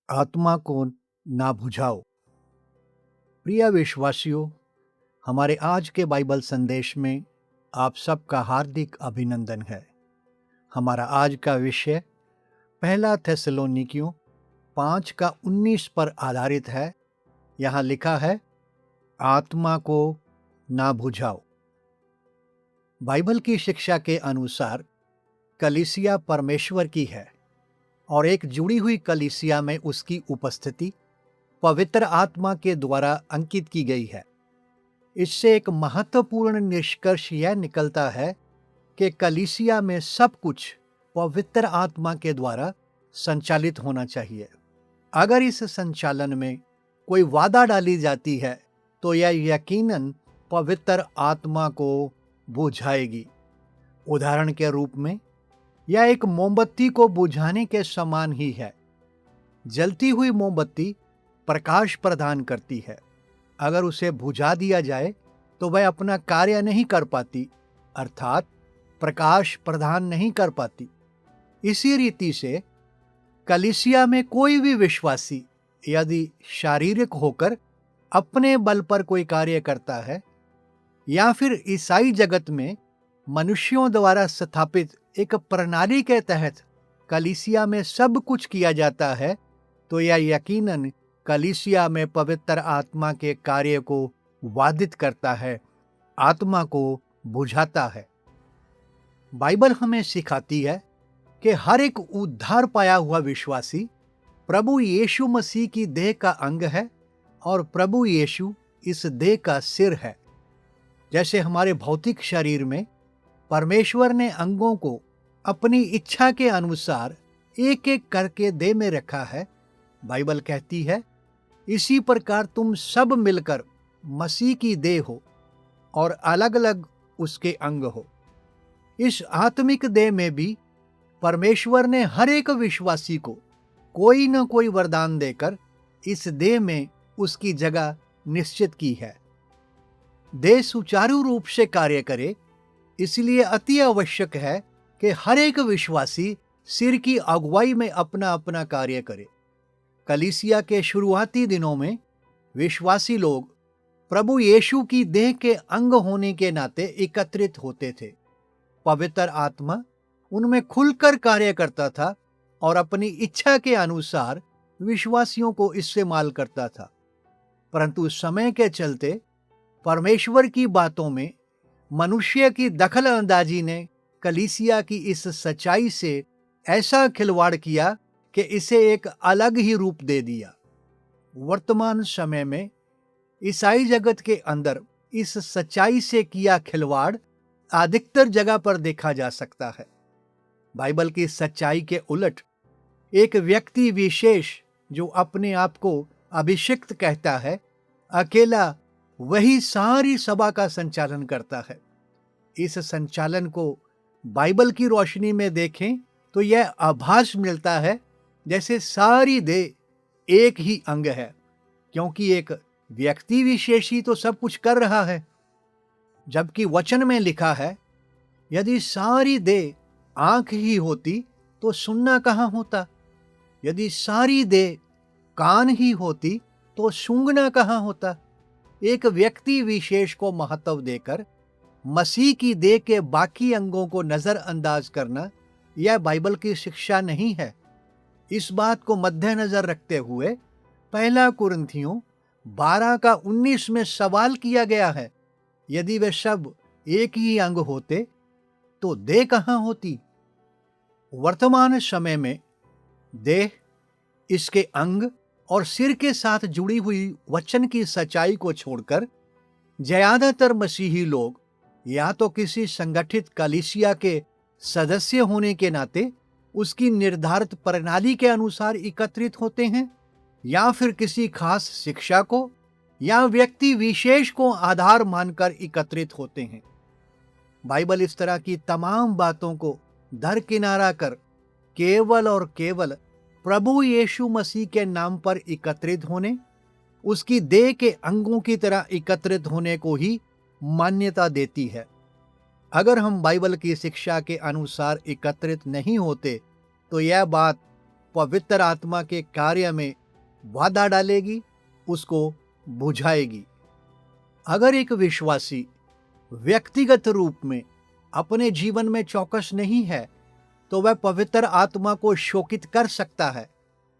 आत्मा को ना बुझाओ। प्रिय विश्वासियों, हमारे आज के बाइबल संदेश में आप सबका हार्दिक अभिनंदन है। हमारा आज का विषय पहला थेसलोनिकियों 5 का 19 पर आधारित है। यहाँ लिखा है, आत्मा को ना बुझाओ। बाइबल की शिक्षा के अनुसार कलीसिया परमेश्वर की है और एक जुड़ी हुई कलीसिया में उसकी उपस्थिति पवित्र आत्मा के द्वारा अंकित की गई है। इससे एक महत्वपूर्ण निष्कर्ष यह निकलता है कि कलीसिया में सब कुछ पवित्र आत्मा के द्वारा संचालित होना चाहिए। अगर इस संचालन में कोई वादा डाली जाती है तो यह यकीनन पवित्र आत्मा को बुझाएगी। उदाहरण के रूप में यह एक मोमबत्ती को बुझाने के समान ही है। जलती हुई मोमबत्ती प्रकाश प्रदान करती है। अगर उसे बुझा दिया जाए तो वह अपना कार्य नहीं कर पाती, अर्थात प्रकाश प्रदान नहीं कर पाती। इसी रीति से कलीसिया में कोई भी विश्वासी यदि शारीरिक होकर अपने बल पर कोई कार्य करता है या फिर ईसाई जगत में मनुष्यों द्वारा स्थापित एक प्रणाली के तहत कलीसिया में सब कुछ किया जाता है, तो यह यकीनन कलीसिया में पवित्र आत्मा के कार्य को वादित करता है, आत्मा को बुझाता है। बाइबल हमें सिखाती है कि हर एक उद्धार पाया हुआ विश्वासी प्रभु यीशु मसीह की देह का अंग है और प्रभु यीशु इस देह का सिर है। जैसे हमारे भौतिक शरीर में परमेश्वर ने अंगों को अपनी इच्छा के अनुसार एक एक करके देह में रखा है, बाइबल कहती है, इसी प्रकार तुम सब मिलकर मसीह की देह हो और अलग अलग उसके अंग हो। इस आत्मिक देह में भी परमेश्वर ने हर एक विश्वासी को कोई न कोई वरदान देकर इस देह में उसकी जगह निश्चित की है। देह सुचारू रूप से कार्य करे, इसलिए अति आवश्यक है कि हर एक विश्वासी सिर की अगुवाई में अपना अपना कार्य करे। कलीसिया के शुरुआती दिनों में विश्वासी लोग प्रभु यीशु की देह के अंग होने के नाते एकत्रित होते थे। पवित्र आत्मा उनमें खुलकर कार्य करता था और अपनी इच्छा के अनुसार विश्वासियों को इस्तेमाल करता था। परंतु समय के चलते परमेश्वर की बातों में मनुष्य की दखल अंदाजी ने कलीसिया की इस सच्चाई से ऐसा खिलवाड़ किया कि इसे एक अलग ही रूप दे दिया। वर्तमान समय में ईसाई जगत के अंदर इस सच्चाई से किया खिलवाड़ अधिकतर जगह पर देखा जा सकता है। बाइबल की सच्चाई के उलट एक व्यक्ति विशेष जो अपने आप को अभिषिक्त कहता है, अकेला वही सारी सभा का संचालन करता है। इस संचालन को बाइबल की रोशनी में देखें तो यह आभास मिलता है जैसे सारी देह एक ही अंग है, क्योंकि एक व्यक्ति विशेष ही तो सब कुछ कर रहा है। जबकि वचन में लिखा है, यदि सारी देह आंख ही होती तो सुनना कहाँ होता, यदि सारी देह कान ही होती तो सूंघना कहाँ होता। एक व्यक्ति विशेष को महत्व देकर मसीह की देह के बाकी अंगों को नजरअंदाज करना यह बाइबल की शिक्षा नहीं है। इस बात को मद्देनजर रखते हुए पहला कुरिन्थियों 12 का 19 में सवाल किया गया है, यदि वे सब एक ही अंग होते तो देह कहाँ होती। वर्तमान समय में देह, इसके अंग और सिर के साथ जुड़ी हुई वचन की सच्चाई को छोड़कर ज्यादातर मसीही लोग या तो किसी संगठित कलीसिया के सदस्य होने के नाते उसकी निर्धारित प्रणाली के अनुसार एकत्रित होते हैं, या फिर किसी खास शिक्षा को या व्यक्ति विशेष को आधार मानकर एकत्रित होते हैं। बाइबल इस तरह की तमाम बातों को दरकिनारा कर केवल और केवल प्रभु यीशु मसीह के नाम पर एकत्रित होने, उसकी देह के अंगों की तरह एकत्रित होने को ही मान्यता देती है। अगर हम बाइबल की शिक्षा के अनुसार एकत्रित नहीं होते तो यह बात पवित्र आत्मा के कार्य में बाधा डालेगी, उसको बुझाएगी। अगर एक विश्वासी व्यक्तिगत रूप में अपने जीवन में चौकस नहीं है, तो वह पवित्र आत्मा को शोकित कर सकता है,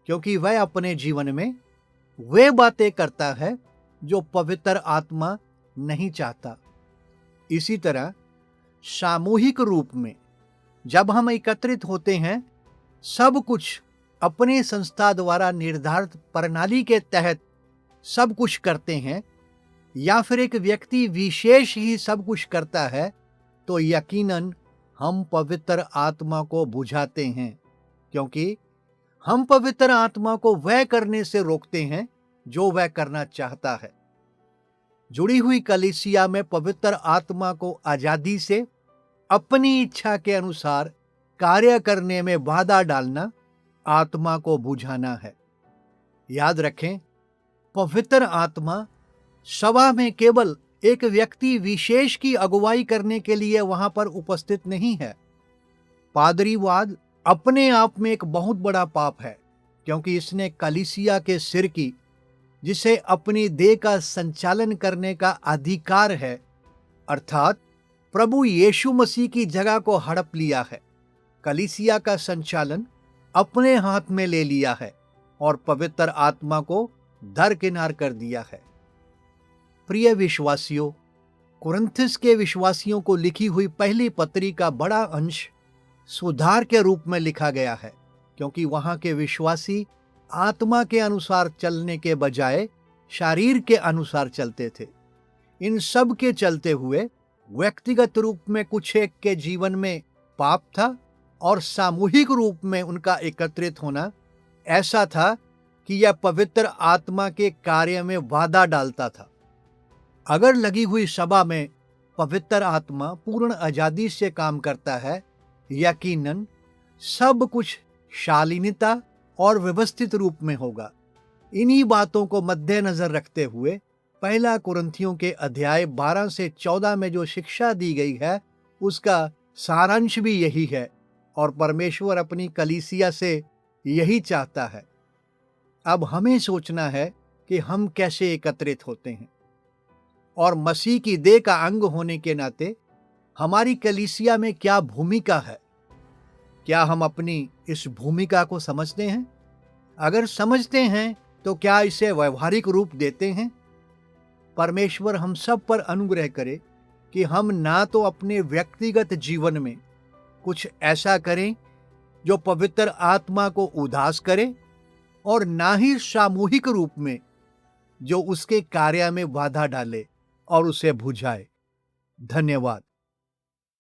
क्योंकि वह अपने जीवन में वे बातें करता है जो पवित्र आत्मा नहीं चाहता। इसी तरह सामूहिक रूप में जब हम एकत्रित होते हैं, सब कुछ अपने संस्था द्वारा निर्धारित प्रणाली के तहत सब कुछ करते हैं, या फिर एक व्यक्ति विशेष ही सब कुछ करता है, तो यकीनन हम पवित्र आत्मा को बुझाते हैं, क्योंकि हम पवित्र आत्मा को वह करने से रोकते हैं जो वह करना चाहता है। जुड़ी हुई कलीसिया में पवित्र आत्मा को आजादी से अपनी इच्छा के अनुसार कार्य करने में बाधा डालना आत्मा को बुझाना है। याद रखें, पवित्र आत्मा सभा में केवल एक व्यक्ति विशेष की अगुवाई करने के लिए वहां पर उपस्थित नहीं है। पादरीवाद अपने आप में एक बहुत बड़ा पाप है, क्योंकि इसने कलीसिया के सिर की, जिसे अपनी देह का संचालन करने का अधिकार है, अर्थात प्रभु यीशु मसीह की जगह को हड़प लिया है। कलीसिया का संचालन अपने हाथ में ले लिया है और पवित्र आत्मा को दरकिनार कर दिया है। प्रिय विश्वासियों, कुरिन्थिस के विश्वासियों को लिखी हुई पहली पत्री का बड़ा अंश सुधार के रूप में लिखा गया है, क्योंकि वहां के विश्वासी आत्मा के अनुसार चलने के बजाय शरीर के अनुसार चलते थे। इन सब के चलते हुए व्यक्तिगत रूप में कुछ एक के जीवन में पाप था, और सामूहिक रूप में उनका एकत्रित होना ऐसा था कि यह पवित्र आत्मा के कार्य में बाधा डालता था। अगर लगी हुई सभा में पवित्र आत्मा पूर्ण आजादी से काम करता है, यकीनन सब कुछ शालीनता और व्यवस्थित रूप में होगा। इन्हीं बातों को मद्देनजर रखते हुए पहला कुरिन्थियों के अध्याय 12 से 14 में जो शिक्षा दी गई है, उसका सारांश भी यही है, और परमेश्वर अपनी कलीसिया से यही चाहता है। अब हमें सोचना है कि हम कैसे एकत्रित होते हैं, और मसीह की देह का अंग होने के नाते हमारी कलीसिया में क्या भूमिका है। क्या हम अपनी इस भूमिका को समझते हैं? अगर समझते हैं तो क्या इसे व्यवहारिक रूप देते हैं? परमेश्वर हम सब पर अनुग्रह करे कि हम ना तो अपने व्यक्तिगत जीवन में कुछ ऐसा करें जो पवित्र आत्मा को उदास करे, और ना ही सामूहिक रूप में जो उसके कार्य में बाधा डाले और उसे बुझाए। धन्यवाद।